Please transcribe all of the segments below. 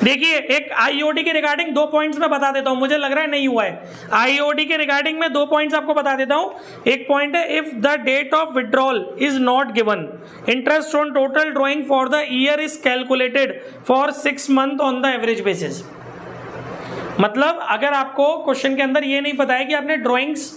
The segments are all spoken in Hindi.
देखिए एक आईओडी के रिगार्डिंग 2 पॉइंट्स मैं बता देता हूं, मुझे लग रहा है नहीं हुआ है। आईओडी के रिगार्डिंग में 2 पॉइंट्स आपको बता देता हूं। एक पॉइंट है if the date of withdrawal is not given, interest on total drawing for the year is calculated for 6 month on the average basis. मतलब अगर आपको क्वेश्चन के अंदर ये नहीं पता है कि आपने ड्रॉइंग्स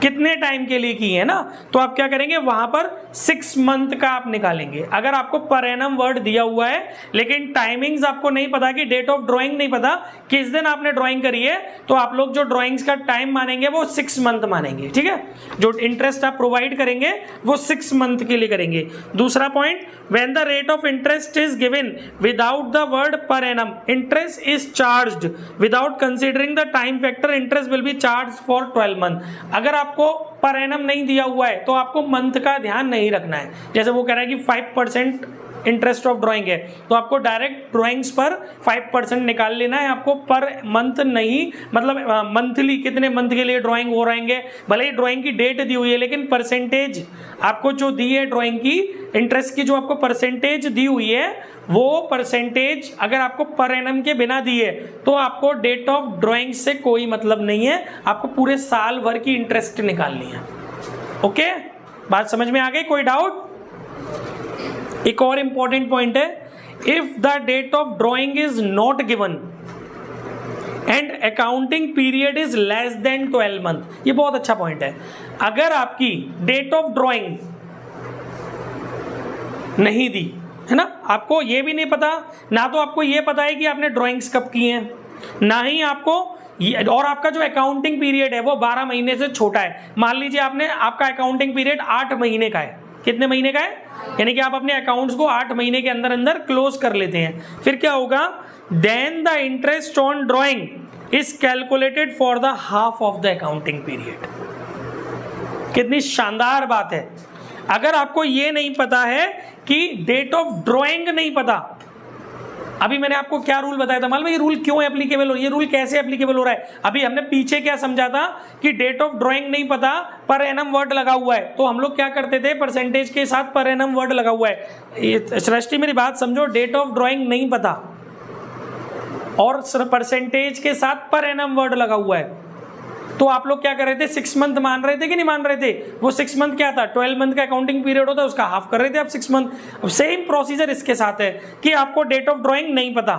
कितने टाइम के लिए की है ना, तो आप क्या करेंगे वहां पर 6 मंथ का आप निकालेंगे। अगर आपको पर एनम वर्ड दिया हुआ है लेकिन टाइमिंग्स आपको नहीं पता कि डेट ऑफ ड्राइंग नहीं पता किस दिन आपने ड्राइंग करी है, तो आप लोग जो ड्राइंग्स का टाइम मानेंगे वो 6 मंथ मानेंगे। ठीक है, जो इंटरेस्ट आप प्रोवाइड करेंगे वो 6 मंथ के लिए करेंगे। दूसरा point, when the rate of interest is given without the word per annum, interest is charged without considering the time factor, interest will be charge for 12 month. अगर आपको पर एनम नहीं दिया हुआ है तो आपको मंथ का ध्यान नहीं रखना है। जैसे वो कह रहा है कि 5% इंटरेस्ट ऑफ ड्राइंग है, तो आपको डायरेक्ट ड्राइंग्स पर 5% निकाल लेना है, आपको पर मंथ नहीं, मतलब मंथली कितने मंथ के लिए ड्राइंग हो रहेंगे। भले ही ड्राइंग की डेट दी हुई है लेकिन परसेंटेज आपको जो दी है ड्राइंग की इंटरेस्ट की, जो आपको परसेंटेज दी हुई है वो परसेंटेज अगर आपको पर एनम के बिना दी है तो आपको डेट ऑफ ड्राइंग से कोई मतलब नहीं है, आपको पूरे साल भर की इंटरेस्ट निकालनी है। ओके, बात समझ में आ गई? कोई डाउट? एक और इंपॉर्टेंट पॉइंट है, if the date of drawing is not given and accounting period is less than 12 month. ये बहुत अच्छा पॉइंट है। अगर आपकी डेट ऑफ ड्राइंग नहीं दी है ना, आपको ये भी नहीं पता, ना तो आपको ये पता है कि आपने ड्राइंग्स कब की हैं, ना ही आपको, और आपका जो अकाउंटिंग पीरियड है वो 12 महीने से छोटा है। मान लीजिए आपका अकाउंटिंग पीरियड 8 महीने का है। कितने महीने का है? यानी कि आप अपने अकाउंट्स को 8 महीने के अंदर अंदर क्लोज कर लेते हैं। फिर क्या होगा? Then the interest on drawing is calculated for the half of the accounting period. कितनी शानदार बात है। अगर आपको ये नहीं पता है कि डेट ऑफ ड्राइंग नहीं पता, अभी मैंने आपको क्या रूल बताया था, मालूम है ये रूल क्यों एप्लीकेबल हो, ये रूल कैसे एप्लीकेबल हो रहा है? अभी हमने पीछे क्या समझा था कि डेट ऑफ ड्राइंग नहीं पता, पर एनम वर्ड लगा हुआ है, तो हम लोग क्या करते थे, परसेंटेज के साथ पर एनम वर्ड लगा हुआ है। सृष्टि मेरी बात समझो, डेट ऑफ ड्राइंग नहीं पता और परसेंटेज के साथ पर एनम वर्ड लगा हुआ है, तो आप लोग क्या कर रहे थे, 6 मंथ मान रहे थे कि नहीं मान रहे थे? वो 6 मंथ क्या था, 12 मंथ का अकाउंटिंग पीरियड होता है, उसका हाफ कर रहे थे आप 6 मंथ। अब सेम प्रोसीजर इसके साथ है कि आपको डेट ऑफ ड्राइंग नहीं पता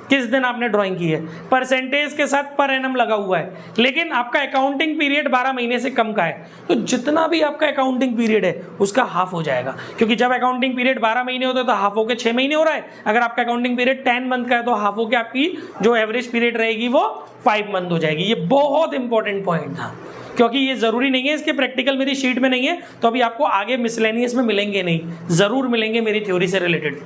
किस दिन आपने ड्राइंग की है, परसेंटेज के साथ पर एनम लगा हुआ है, लेकिन आपका अकाउंटिंग पीरियड 12 महीने से कम का है, तो जितना भी आपका अकाउंटिंग पीरियड है उसका हाफ हो जाएगा। क्योंकि जब अकाउंटिंग पीरियड 12 महीने होता है तो हाफ होकर 6 महीने हो रहा है। अगर आपका अकाउंटिंग पीरियड 10 मंथ का है तो हाफ होकर आपकी जो एवरेज पीरियड रहेगी वो 5 मंथ हो जाएगी। ये बहुत इंपॉर्टेंट पॉइंट था, क्योंकि ये जरूरी नहीं है, इसके प्रैक्टिकल मेरी शीट में नहीं है, तो अभी आपको आगे मिसलेनियस में मिलेंगे नहीं, जरूर मिलेंगे मेरी थ्योरी से रिलेटेड।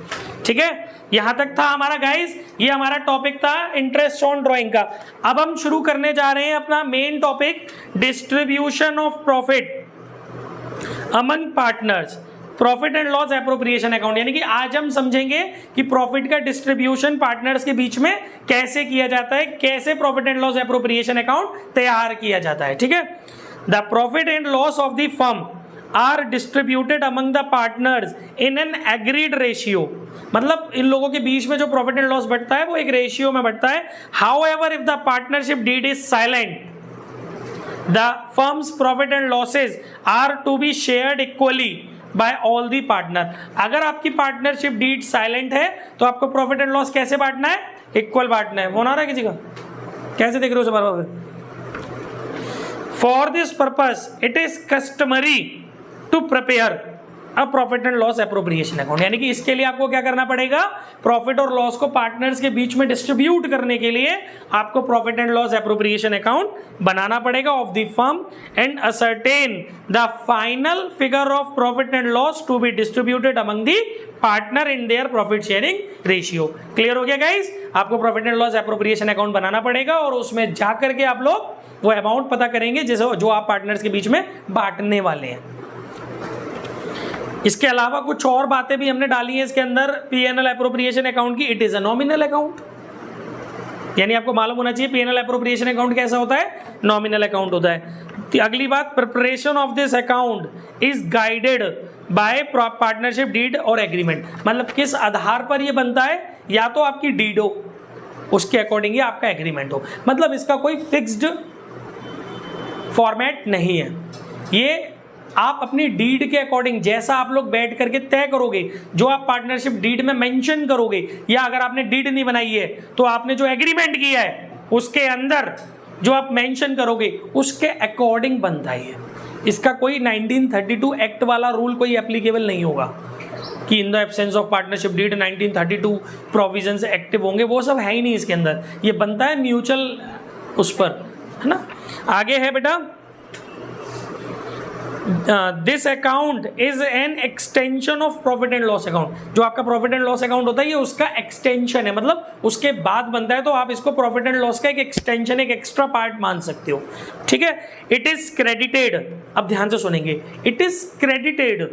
ठीक है, यहां तक था हमारा गाइस, ये हमारा टॉपिक था इंटरेस्ट ऑन ड्राइंग का। अब हम शुरू करने जा रहे हैं अपना main topic, distribution of profit among partners, profit and loss appropriation account. यानी कि आज हम समझेंगे कि प्रॉफिट का डिस्ट्रीब्यूशन पार्टनर्स के बीच में कैसे किया जाता है, कैसे profit and loss appropriation account तैयार किया जाता है। ठीक है, the profit and loss of the firm are distributed among the partners in an agreed ratio. मतलब इन लोगों के बीच में जो प्रॉफिट एंड लॉस बढ़ता है वो एक रेशियो में बढ़ता है। However if the partnership deed is silent, the firms profit and losses are to be shared equally by all the partner. अगर आपकी पार्टनरशिप डीड साइलेंट है तो आपको प्रॉफिट एंड लॉस कैसे बांटना है? इक्वल बांटना है। वो ना रहा है किसी का? कैसे देख रहे हो बार? For this purpose it is customary to prepare a profit and loss appropriation account. यानी कि इसके लिए आपको क्या करना पड़ेगा, प्रॉफिट और लॉस को पार्टनर्स के बीच में डिस्ट्रीब्यूट करने के लिए आपको profit and loss appropriation account बनाना पड़ेगा of the firm and ascertain the final figure of profit and loss to be distributed among the partner in their profit sharing ratio. Clear हो गया गाइस? आपको profit and loss appropriation account बनाना पड़ेगा और उसमें जाकर के आप लोग वो अमाउंट पता करेंगे जो आप पार्टनर्स के बीच में बांटने वाले हैं। इसके अलावा कुछ और बातें भी हमने डाली हैं इसके अंदर पीएनएल एप्रोप्रिएशन अकाउंट की। It is a nominal account, यानी आपको मालूम होना चाहिए पीएनएल एप्रोप्रिएशन अकाउंट कैसा होता है, नॉमिनल अकाउंट होता है। अगली बात, preparation of this account is guided by partnership deed और एग्रीमेंट। मतलब किस आधार पर ये बनता है, या तो आपकी डीड हो, उसके अकॉर्डिंग ही आपका एग्रीमेंट हो। मतलब इसका कोई फिक्स्ड फॉर्मेट नहीं है, ये आप अपनी डीड के अकॉर्डिंग जैसा आप लोग बैठ करके तय करोगे, जो आप पार्टनरशिप डीड में मेंशन करोगे, या अगर आपने डीड नहीं बनाई है तो आपने जो एग्रीमेंट किया है उसके अंदर जो आप मेंशन करोगे उसके अकॉर्डिंग बनता है। इसका कोई 1932 एक्ट वाला रूल कोई एप्लीकेबल नहीं होगा कि in the absence of partnership deed 1932 provisions active होंगे, वो सब है ही नहीं इसके अंदर। ये बनता है म्यूचुअल उस पर, है ना। आगे है बेटा, this account is an extension of profit and loss account. जो आपका प्रॉफिट एंड लॉस अकाउंट होता है ये उसका एक्सटेंशन है, मतलब उसके बाद बनता है, तो आप इसको प्रॉफिट एंड लॉस का एक एक्सटेंशन, एक एक्स्ट्रा पार्ट मान सकते हो, ठीक है। इट इज क्रेडिटेड, अब ध्यान से सुनेंगे, it is credited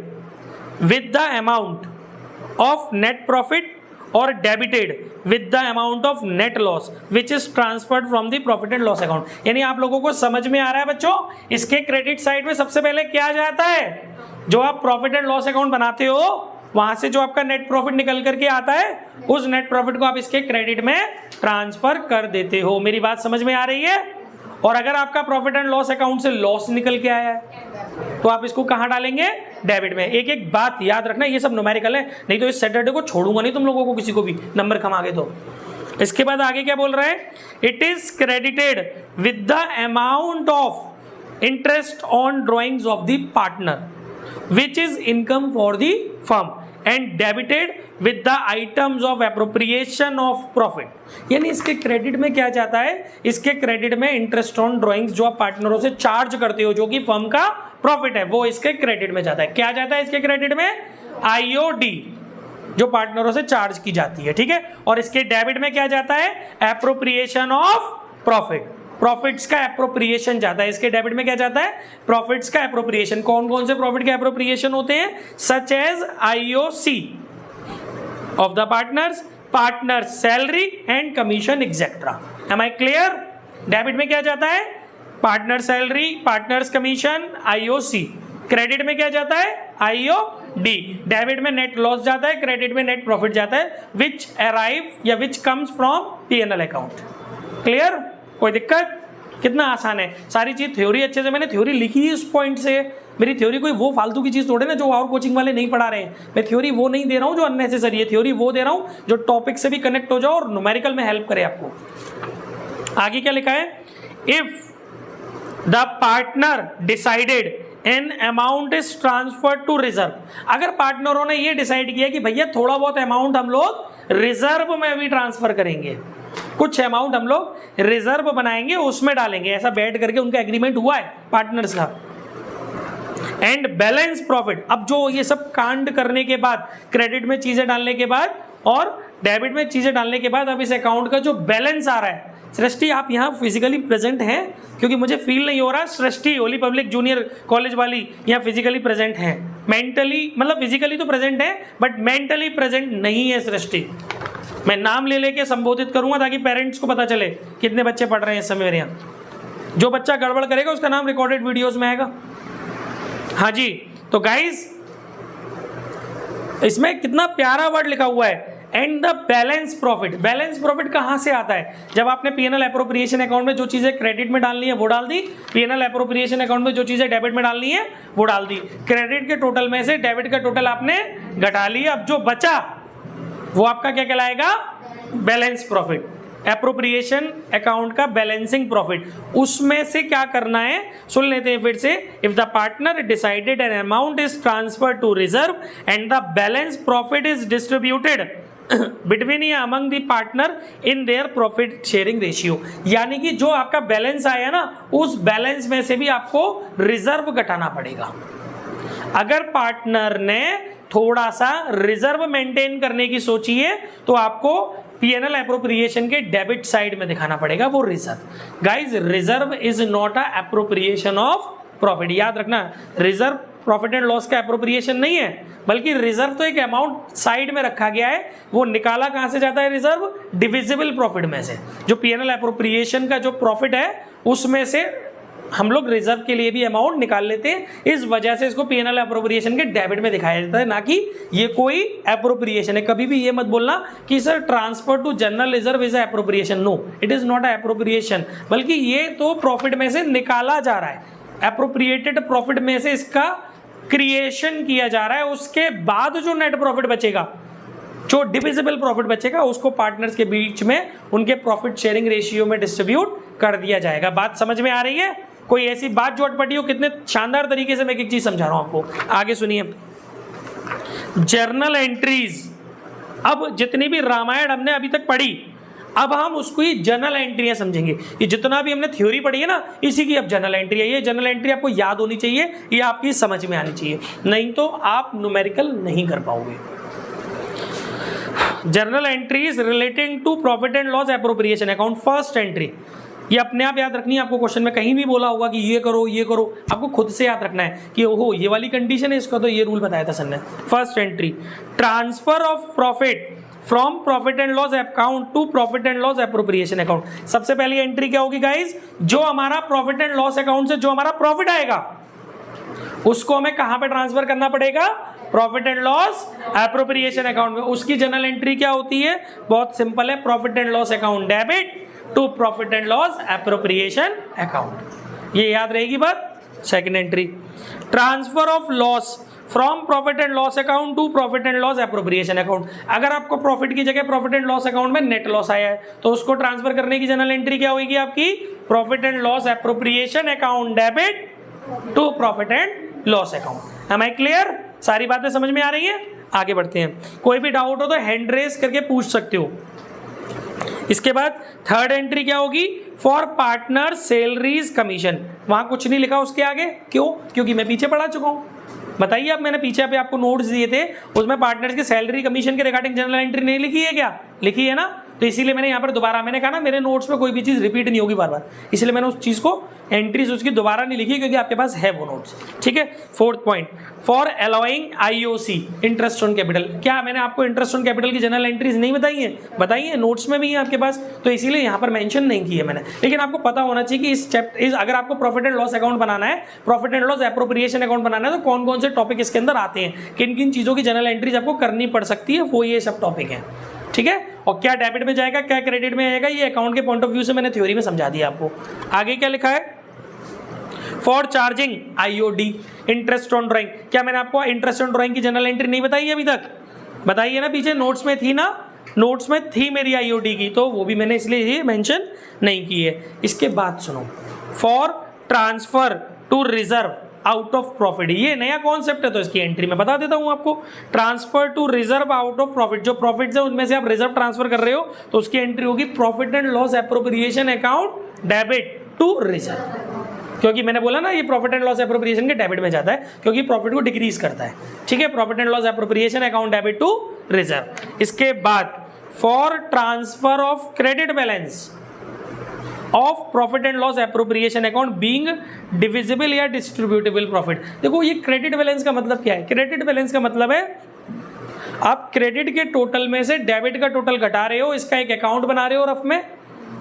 with the amount of net profit और debited with the amount of net loss which is transferred from the profit and loss account. यानी आप लोगों को समझ में आ रहा है बच्चों, इसके क्रेडिट साइड में सबसे पहले क्या जाता है, जो आप प्रॉफिट एंड लॉस अकाउंट बनाते हो वहां से जो आपका नेट प्रॉफिट निकल करके आता है उस नेट प्रॉफिट को आप इसके क्रेडिट में ट्रांसफर कर देते हो। मेरी बात समझ में आ रही है। और अगर आपका प्रॉफिट एंड लॉस अकाउंट से लॉस निकल के आया है तो आप इसको कहां डालेंगे, डेबिट में। एक एक बात याद रखना, ये सब न्यूमेरिकल है, नहीं तो इस सैटरडे को छोड़ूंगा नहीं तुम लोगों को, किसी को भी नंबर कम आगे तो। इसके बाद आगे क्या बोल रहा है, it is credited with the amount of interest on drawings of the partner which is income for the firm and debited with the items of appropriation of profit. यानी इसके क्रेडिट में क्या जाता है, इसके क्रेडिट में इंटरेस्ट ऑन ड्रॉइंग्स जो आप पार्टनरों से चार्ज करते हो, जो कि फर्म का प्रॉफिट है, वो इसके क्रेडिट में जाता है। क्या जाता है इसके क्रेडिट में, आईओडी, जो पार्टनरों से चार्ज की जाती है, ठीक है। और इसके डेबिट में क्या जाता है, एप्रोप्रिएशन ऑफ प्रॉफिट, प्रॉफिट्स का एप्रोप्रिएशन जाता है। इसके डेबिट में क्या जाता है, प्रॉफिट्स का एप्रोप्रिएशन। कौन कौन से प्रॉफिट के एप्रोप्रिएशन होते हैं, such as IOC of the partners, partner salary and commission etcetera. Am I clear. Debit में क्या जाता है, partner salary, partners commission, IOC. Credit में क्या जाता है, आईओडी। डेबिट में नेट लॉस जाता है, क्रेडिट में नेट प्रॉफिट जाता है, विच अराइव या which comes from PNL account. Clear, कोई दिक्कत। कितना आसान है, सारी चीज थ्योरी अच्छे से मैंने थ्योरी लिखी है इस पॉइंट से। मेरी थ्योरी कोई वो फालतू की चीज थोड़े ना जो और कोचिंग वाले नहीं पढ़ा रहे हैं। मैं थ्योरी वो नहीं दे रहा हूँ जो अननेसेसरी है, थ्योरी वो दे रहा हूँ जो टॉपिक से भी कनेक्ट हो जाओ और न्यूमेरिकल में हेल्प करे आपको। आगे क्या लिखा है, if the partner decided an amount is transferred to reserve. अगर पार्टनरों ने ये डिसाइड किया कि भैया थोड़ा बहुत अमाउंट हम लोग रिजर्व में भी ट्रांसफर करेंगे, कुछ अमाउंट हम लोग रिजर्व बनाएंगे उसमें डालेंगे, ऐसा बैठ करके उनका एग्रीमेंट हुआ है पार्टनर्स का। एंड बैलेंस प्रॉफिट, अब जो ये सब कांड करने के बाद, क्रेडिट में चीजें डालने के बाद और डेबिट में चीजें डालने के बाद, अब इस अकाउंट का जो बैलेंस आ रहा है, सृष्टि आप यहाँ फिजिकली प्रेजेंट हैं क्योंकि मुझे फील नहीं हो रहा सृष्टि होली पब्लिक जूनियर कॉलेज वाली यहाँ फिजिकली प्रेजेंट हैं, मेंटली मतलब फिजिकली तो प्रेजेंट है बट मेंटली प्रेजेंट नहीं है सृष्टि। मैं नाम ले लेके संबोधित करूंगा ताकि पेरेंट्स को पता चले कितने बच्चे पढ़ रहे हैं इस समय मेरे यहाँ। जो बच्चा गड़बड़ करेगा उसका नाम रिकॉर्डेड वीडियोस में आएगा। हाँ जी, तो गाइस इसमें कितना प्यारा वर्ड लिखा हुआ है, and the balance profit. Balance profit कहां से आता है, जब आपने पीएनएल एप्रोप्रिएशन अकाउंट में जो चीजें क्रेडिट में डालनी है वो डाल दी, पीएनएल एप्रोप्रिएशन अकाउंट में जो चीजें डेबिट में डालनी है वो डाल दी। क्रेडिट के टोटल में से डेबिट का टोटल आपने घटा लिया, अब जो बचा वो आपका क्या कहलाएगा, बैलेंस प्रॉफिट। एप्रोप्रिएशन अकाउंट का बैलेंसिंग प्रॉफिट, उसमें से क्या करना है सुन लेते हैं फिर से। If the partner decided an amount is transfer to reserve and the balance profit is distributed between या among the partner in their profit sharing ratio. यानी कि जो आपका बैलेंस आया ना, उस बैलेंस में से भी आपको रिजर्व घटाना पड़ेगा। अगर पार्टनर ने थोड़ा सा रिजर्व मेंटेन करने की सोची है तो आपको पीएनएल एप्रोप्रिएशन के डेबिट साइड में दिखाना पड़ेगा वो reserve. Guys, reserve is not a appropriation of profit. याद रखना, रिजर्व प्रॉफिट एंड लॉस का एप्रोप्रिएशन नहीं है, बल्कि रिजर्व तो एक अमाउंट साइड में रखा गया है। वो निकाला कहां से जाता है रिजर्व, डिविजिबल प्रॉफिट में से। जो पीएनएल एप्रोप्रिएशन का जो प्रॉफिट है उसमें से हम लोग रिजर्व के लिए भी अमाउंट निकाल लेते हैं, इस वजह से इसको पीएनएल एप्रोप्रिएशन के डेबिट में दिखाया जाता है, ना कि ये कोई एप्रोप्रिएशन है। कभी भी ये मत बोलना कि sir transfer to general reserve is appropriation, no it is not appropriation, बल्कि ये तो प्रॉफिट में से निकाला जा रहा है, एप्रोप्रिएटेड प्रॉफिट में से इसका क्रिएशन किया जा रहा है, उसके बाद जो नेट प्रॉफिट बचेगा, जो डिविजिबल प्रॉफिट बचेगा, उसको पार्टनर्स के बीच में उनके प्रॉफिट शेयरिंग रेशियो में डिस्ट्रीब्यूट कर दिया जाएगा। बात समझ में आ रही है? कोई ऐसी बात जो अटपटी हो? कितने शानदार तरीके से मैं एक चीज समझा रहा हूं आपको, आगे सुनिए। जर्नल एंट्रीज, अब जितनी भी रामायण हमने अभी तक पढ़ी, अब हम उसको ही जर्नल एंट्रियां समझेंगे। ये जितना भी हमने थ्योरी पढ़ी है ना, इसी की अब जर्नल एंट्री है। ये जर्नल एंट्री आपको याद होनी चाहिए, ये आपकी समझ में आनी चाहिए, नहीं तो आप न्यूमेरिकल नहीं कर पाओगे। Journal entries relating to profit and loss appropriation account. First entry, ये अपने आप याद रखनी है आपको, क्वेश्चन में कहीं भी बोला होगा कि ये करो ये करो, आपको खुद से याद रखना है कि ओहो ये वाली कंडीशन है, इसका तो ये रूल बताया था सर ने। First entry, transfer of profit from profit and loss account to profit and loss appropriation account. सबसे पहली एंट्री क्या होगी गाइज? जो हमारा प्रॉफिट एंड लॉस अकाउंट से जो हमारा प्रॉफिट आएगा, उसको हमें कहां पे ट्रांसफर करना पड़ेगा? Profit and loss appropriation account में। उसकी जर्नल एंट्री क्या होती है? बहुत सिंपल है, profit and loss account debit to profit and loss appropriation account. ये याद रहेगी बात। Second entry, transfer of loss from profit and loss account to profit and loss appropriation account. अगर आपको प्रॉफिट की जगह प्रॉफिट एंड लॉस अकाउंट में नेट लॉस आया है, तो उसको ट्रांसफर करने की जर्नल एंट्री क्या होगी आपकी? Profit and loss appropriation account debit to profit and loss account. Am I clear? सारी बातें समझ में आ रही हैं? आगे बढ़ते हैं। कोई भी डाउट हो तो हैंड रेस करके पूछ सकते हो। इसके बाद थर्ड एंट्री क्या होगी? For partner salaries commission. वहां कुछ नहीं लिखा उसके आगे, क्यों? क्योंकि मैं पीछे पढ़ा चुका हूं। बताइए, अब मैंने पीछे पे आपको नोट्स दिए थे, उसमें पार्टनर्स की सैलरी कमीशन के रिगार्डिंग जनरल एंट्री नहीं लिखी है क्या? लिखी है ना, तो इसीलिए मैंने यहाँ पर दोबारा, मैंने कहा ना मेरे नोट्स में कोई भी चीज़ रिपीट नहीं होगी बार बार, इसलिए मैंने उस चीज़ को एंट्रीज उसकी दोबारा नहीं लिखी, क्योंकि आपके पास है वो नोट्स। ठीक है। Fourth point, for allowing IOC interest on capital. क्या मैंने आपको इंटरेस्ट ऑन कैपिटल की जनरल एंट्रीज नहीं बताई है? बताई है, नोट्स में भी है आपके पास, तो इसीलिए यहाँ पर मेंशन नहीं की है मैंने। लेकिन आपको पता होना चाहिए कि इस चैप्टर, अगर आपको प्रॉफिट एंड लॉस अकाउंट बनाना है, profit and loss appropriation account बनाना है, तो कौन कौन से टॉपिक इसके अंदर आते हैं, किन किन चीज़ों की जनरल एंट्रीज आपको करनी पड़ सकती है, वो ये सब टॉपिक है। ठीक है। और क्या डेबिट में जाएगा, क्या क्रेडिट में आएगा, ये अकाउंट के पॉइंट ऑफ व्यू से मैंने थ्योरी में समझा दिया आपको। आगे क्या लिखा है? For charging IOD interest on drawing. क्या मैंने आपको इंटरेस्ट ऑन ड्राइंग की जनरल एंट्री नहीं बताई है अभी तक? बताई है ना, पीछे नोट्स में थी ना, नोट्स में थी मेरी आईओडी की, तो वो भी मैंने इसलिए मेंशन नहीं की है। इसके बाद सुनो, for transfer to reserve out of profit. ये नया कॉन्सेप्ट है, तो इसकी एंट्री मैं बता देता हूं आपको। Transfer to reserve out of profit, जो प्रॉफिट है उनमें से आप रिजर्व ट्रांसफर कर रहे हो, तो उसकी एंट्री होगी profit and loss appropriation account debit to reserve. क्योंकि मैंने बोला ना, ये प्रॉफिट एंड लॉस एप्रोप्रिएशन के डेबिट में जाता है, क्योंकि प्रॉफिट को डिक्रीज करता है। ठीक है। Profit and loss appropriation account debit to reserve. इसके बाद for transfer of credit balance of profit and loss appropriation account being divisible या डिस्ट्रीब्यूटेबल प्रॉफिट। देखो, ये क्रेडिट बैलेंस का मतलब क्या है? क्रेडिट बैलेंस का मतलब है आप क्रेडिट के टोटल में से डेबिट का टोटल घटा रहे हो, इसका एक अकाउंट बना रहे हो रफ में,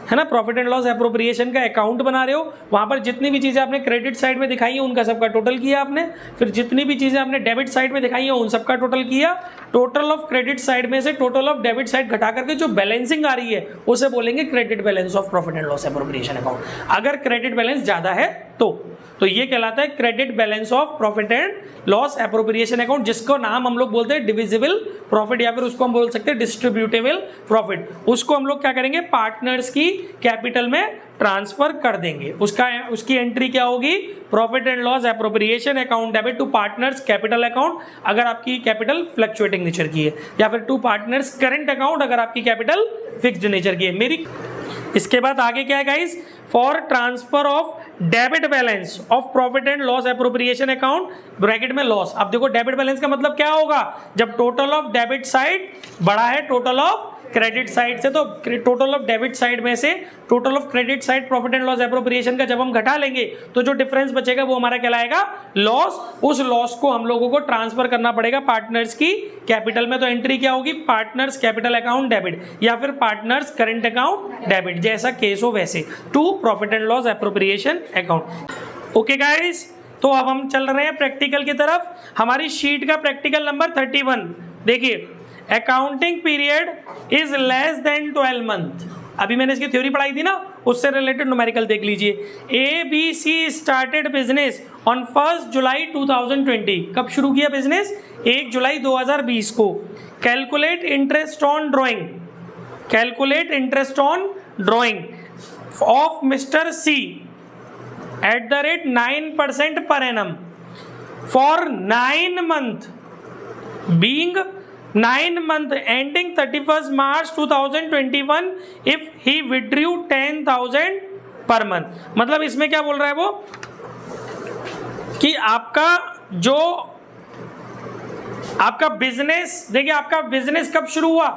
है ना, प्रॉफिट एंड लॉस एप्रोप्रिएशन का अकाउंट बना रहे हो। वहां पर जितनी भी चीजें आपने क्रेडिट साइड में दिखाई है उनका सबका टोटल किया आपने, फिर जितनी भी चीजें आपने डेबिट साइड में दिखाई है उन सबका टोटल किया। टोटल ऑफ क्रेडिट साइड में से टोटल ऑफ डेबिट साइड घटा करके जो बैलेंसिंग आ रही है उसे बोलेंगे credit balance of profit and loss appropriation account. अगर क्रेडिट बैलेंस ज्यादा है तो ये कहलाता है credit balance of profit and loss appropriation account, जिसको नाम हम लोग बोलते हैं डिविजिबल प्रॉफिट, या फिर उसको हम बोल सकते हैं डिस्ट्रीब्यूटेबल प्रॉफिट। उसको हम लोग क्या करेंगे? पार्टनर्स की कैपिटल में ट्रांसफर कर देंगे। उसकी एंट्री क्या होगी? Profit and loss appropriation account debit to partners capital account, अगर आपकी कैपिटल फ्लक्चुएटिंग नेचर की है, या फिर टू पार्टनर्स करंट अकाउंट अगर आपकी कैपिटल फिक्स्ड नेचर की है मेरी। इसके बाद आगे क्या है guys? For transfer of debit balance of profit and loss appropriation account bracket में लॉस। अब देखो, डेबिट बैलेंस का मतलब क्या होगा? जब टोटल ऑफ डेबिट साइड बड़ा है टोटल ऑफ क्रेडिट साइड से, तो टोटल ऑफ डेबिट साइड में से total of credit side profit and loss appropriation का जब हम घटा लेंगे तो जो डिफरेंस बचेगा वो हमारा कहलाएगा लॉस। उस लॉस को हम लोगों को ट्रांसफर करना पड़ेगा पार्टनर्स की कैपिटल में। तो एंट्री क्या होगी, पार्टनर्स कैपिटल अकाउंट डेबिट या फिर पार्टनर्स करंट अकाउंट डेबिट, जैसा केस हो वैसे, to profit and loss appropriation account. Okay guys, तो अब हम चल रहे हैं प्रैक्टिकल की तरफ। हमारी शीट का प्रैक्टिकल नंबर 31 देखिए, accounting period is less than 12 month. अभी मैंने इसकी थ्योरी पढ़ाई थी ना, उससे रिलेटेड न्यूमेरिकल देख लीजिए। ABC स्टार्टेड बिजनेस ऑन 1 जुलाई 2020। कब शुरू किया बिजनेस? 1 जुलाई 2020 को। Calculate interest on drawing, calculate interest on drawing of mister C at the rate 9% per annum for 9 month, being 9 month ending 31st March 2021 if he withdrew 10,000 per month। मतलब इसमें क्या बोल रहा है वो कि आपका बिजनेस, देखिए आपका बिजनेस कब शुरू हुआ?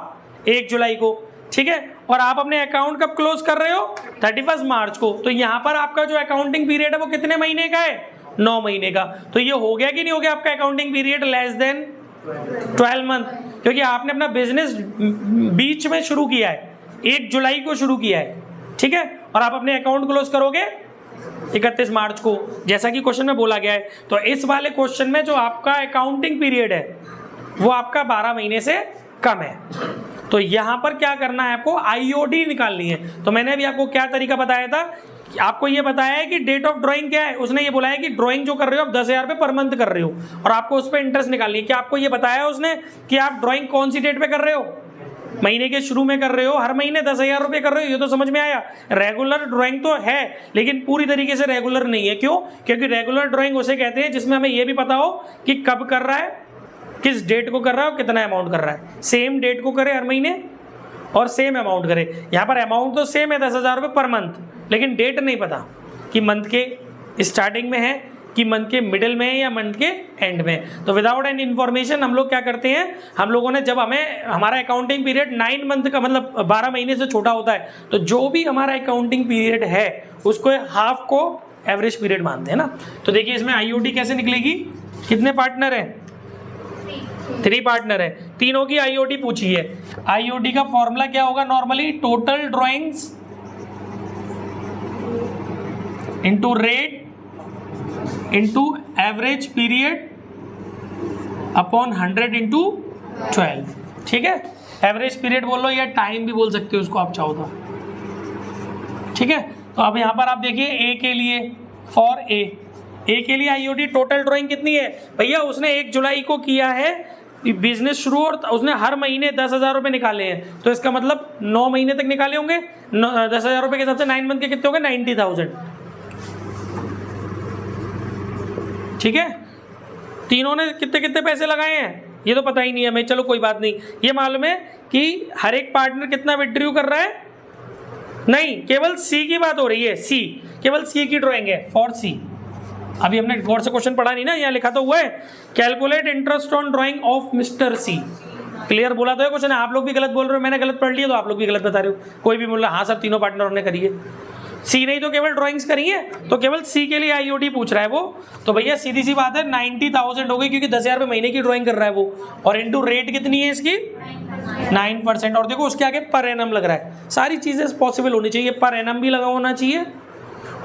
1 जुलाई को, ठीक है, और आप अपने अकाउंट कब क्लोज कर रहे हो? 31 मार्च को। तो यहां पर आपका जो अकाउंटिंग पीरियड है वो कितने महीने का है? 9 महीने का। तो ये हो गया कि नहीं हो गया आपका accounting period less than 12 month, क्योंकि आपने अपना बिजनेस बीच में शुरू किया है, 1 जुलाई को शुरू किया है, ठीक है, और आप अपने अकाउंट क्लोज करोगे 31 मार्च को, जैसा कि क्वेश्चन में बोला गया है। तो इस वाले क्वेश्चन में जो आपका अकाउंटिंग पीरियड है वो आपका 12 महीने से कम है। तो यहां पर क्या करना है, आपको आईओडी निकालनी है। तो मैंने अभी आपको क्या तरीका बताया था, आपको ये बताया है कि डेट ऑफ ड्राइंग क्या है। उसने ये बोला है कि ड्राइंग जो कर रहे हो आप 10,000 रुपये पर मंथ कर रहे हो और आपको उस पर इंटरेस्ट निकालनी है। क्या आपको ये बताया है उसने कि आप ड्राइंग कौन सी डेट पे कर रहे हो? महीने के शुरू में कर रहे हो, हर महीने 10,000 रुपये कर रहे हो, ये तो समझ में आया। रेगुलर ड्राइंग तो है लेकिन पूरी तरीके से रेगुलर नहीं है। क्यों? क्योंकि रेगुलर ड्राइंग उसे कहते हैं जिसमें हमें ये भी पता हो कि कब कर रहा है, किस डेट को कर रहा है और कितना अमाउंट कर रहा है। सेम डेट को करे हर महीने और सेम अमाउंट करे। यहाँ पर अमाउंट तो सेम है 10,000 रुपये पर मंथ, लेकिन डेट नहीं पता कि मंथ के स्टार्टिंग में है कि मंथ के मिडिल में है या मंथ के एंड में। तो विदाउट एनी इन्फॉर्मेशन हम लोग क्या करते हैं, हम लोगों ने जब हमारा अकाउंटिंग पीरियड 9 मंथ का मतलब 12 महीने से छोटा होता है, तो जो भी हमारा अकाउंटिंग पीरियड है उसको हाफ को एवरेज पीरियड मानते हैं ना। तो देखिए इसमें आईओडी कैसे निकलेगी, कितने पार्टनर हैं? 3 पार्टनर है, तीनों की आईओडी पूछी है। आईओडी का फॉर्मूला क्या होगा normally? Total drawings into rate into average period upon 100 into 12, ठीक है। एवरेज पीरियड बोल लो या टाइम भी बोल सकते हो उसको आप चाहो तो, ठीक है। तो अब यहाँ पर आप देखिए ए के लिए, फॉर ए के लिए आईओडी टोटल ड्राइंग कितनी है भैया? उसने 1 जुलाई को किया है बिजनेस शुरू और उसने हर महीने 10,000 रुपये निकाले हैं। तो इसका मतलब 9 महीने तक निकाले होंगे। 10,000 रुपये के हिसाब से 9 मंथ के कितने हो गए? 90,000, ठीक है। तीनों ने कितने कितने पैसे लगाए हैं ये तो पता ही नहीं है हमें, चलो कोई बात नहीं। ये मालूम है कि हर एक पार्टनर कितना विड्रॉ कर रहा है? नहीं, केवल सी की बात हो रही है। सी, केवल सी की ड्राइंग है, फॉर सी। अभी हमने गौर से क्वेश्चन पढ़ा नहीं ना, यहाँ लिखा तो हुआ है calculate interest on drawing of mister C. Clear बोला तो है क्वेश्चन। आप लोग भी गलत बोल रहे हो, मैंने गलत पढ़ लिया तो आप लोग भी गलत बता रहे हो। कोई भी बोला हाँ सर तीनों पार्टनरों ने करी है, सी नहीं तो केवल ड्राइंग्स करी है, तो केवल सी के लिए आईओडी पूछ रहा है वो। तो भैया सीधी सी बात है 90,000 हो गई, क्योंकि 10,000 रुपये महीने की ड्राइंग कर रहा है वो, और इंटू रेट कितनी है इसकी? 9%। और देखो उसके आगे पर एनम लग रहा है। सारी चीज़ें पॉसिबल होनी चाहिए, पर एनम भी लगा होना चाहिए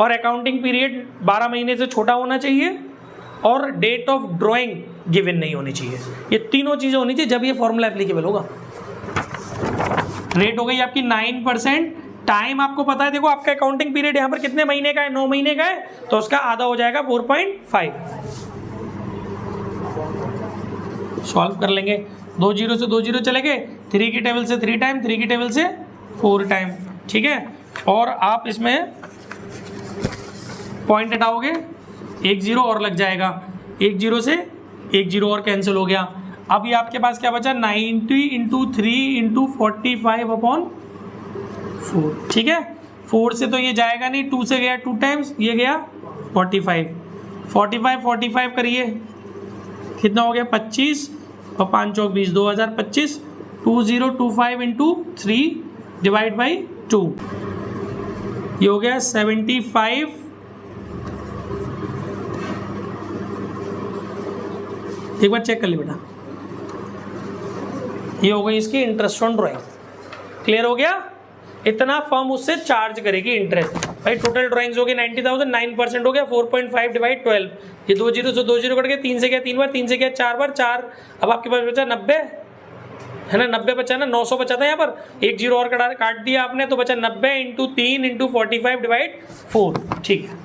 और अकाउंटिंग पीरियड 12 महीने से छोटा होना चाहिए और डेट ऑफ ड्राइंग गिवन नहीं होनी चाहिए। ये तीनों चीज़ें होनी चाहिए, जब ये फॉर्मूला एप्लीकेबल होगा। रेट हो गई आपकी 9%। टाइम आपको पता है, देखो आपका अकाउंटिंग पीरियड यहाँ पर कितने महीने का है? 9 महीने का है, तो उसका आधा हो जाएगा 4.5। सॉल्व कर लेंगे। 2 जीरो से 2 जीरो चले गए, 3 की टेबल से 3 टाइम, 3 की टेबल से 4 टाइम, ठीक है। और आप इसमें पॉइंट हटाओगे, 1 जीरो और लग जाएगा, 1 जीरो से 1 जीरो और कैंसिल हो गया। अब ये आपके पास क्या बचा? 90 इंटू 3 इंटू 45 अपॉन 4, ठीक है। 4 से तो ये जाएगा नहीं, 2 से गया 2 टाइम्स, ये गया 45 करिए, कितना हो गया? 25 और 5 चौक 20, 2025, 2025 इंटू 3 डिवाइड बाई 2, ये हो गया 75। एक बार चेक कर ली बेटा, ये हो गई इसकी इंटरेस्ट ऑन ड्राइंग। क्लियर हो गया? इतना फर्म उससे चार्ज करेगी इंटरेस्ट। भाई टोटल ड्राइंग्स हो गई 90,000, 9% हो गया 4.5 डिवाइड 12, ये 2 जीरो से 2 जीरो कट गए, 3 से गया 3 बार, 3 से गया 4 बार, 4। अब आपके पास बचा 90 है ना, 90 बचा ना, 900 बचा था यहाँ पर, एक जीरो और काट दिया आपने, तो बचा 90 इंटू 3 इंटू 45 डिवाइड 4। ठीक है,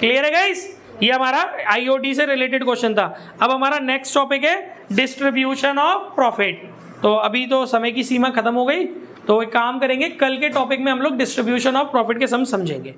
क्लियर है गाइस? ये हमारा IOD से रिलेटेड क्वेश्चन था। अब हमारा नेक्स्ट टॉपिक है डिस्ट्रीब्यूशन ऑफ प्रॉफिट। तो अभी तो समय की सीमा खत्म हो गई, तो एक काम करेंगे, कल के टॉपिक में हम लोग डिस्ट्रीब्यूशन ऑफ प्रॉफिट के सम समझेंगे।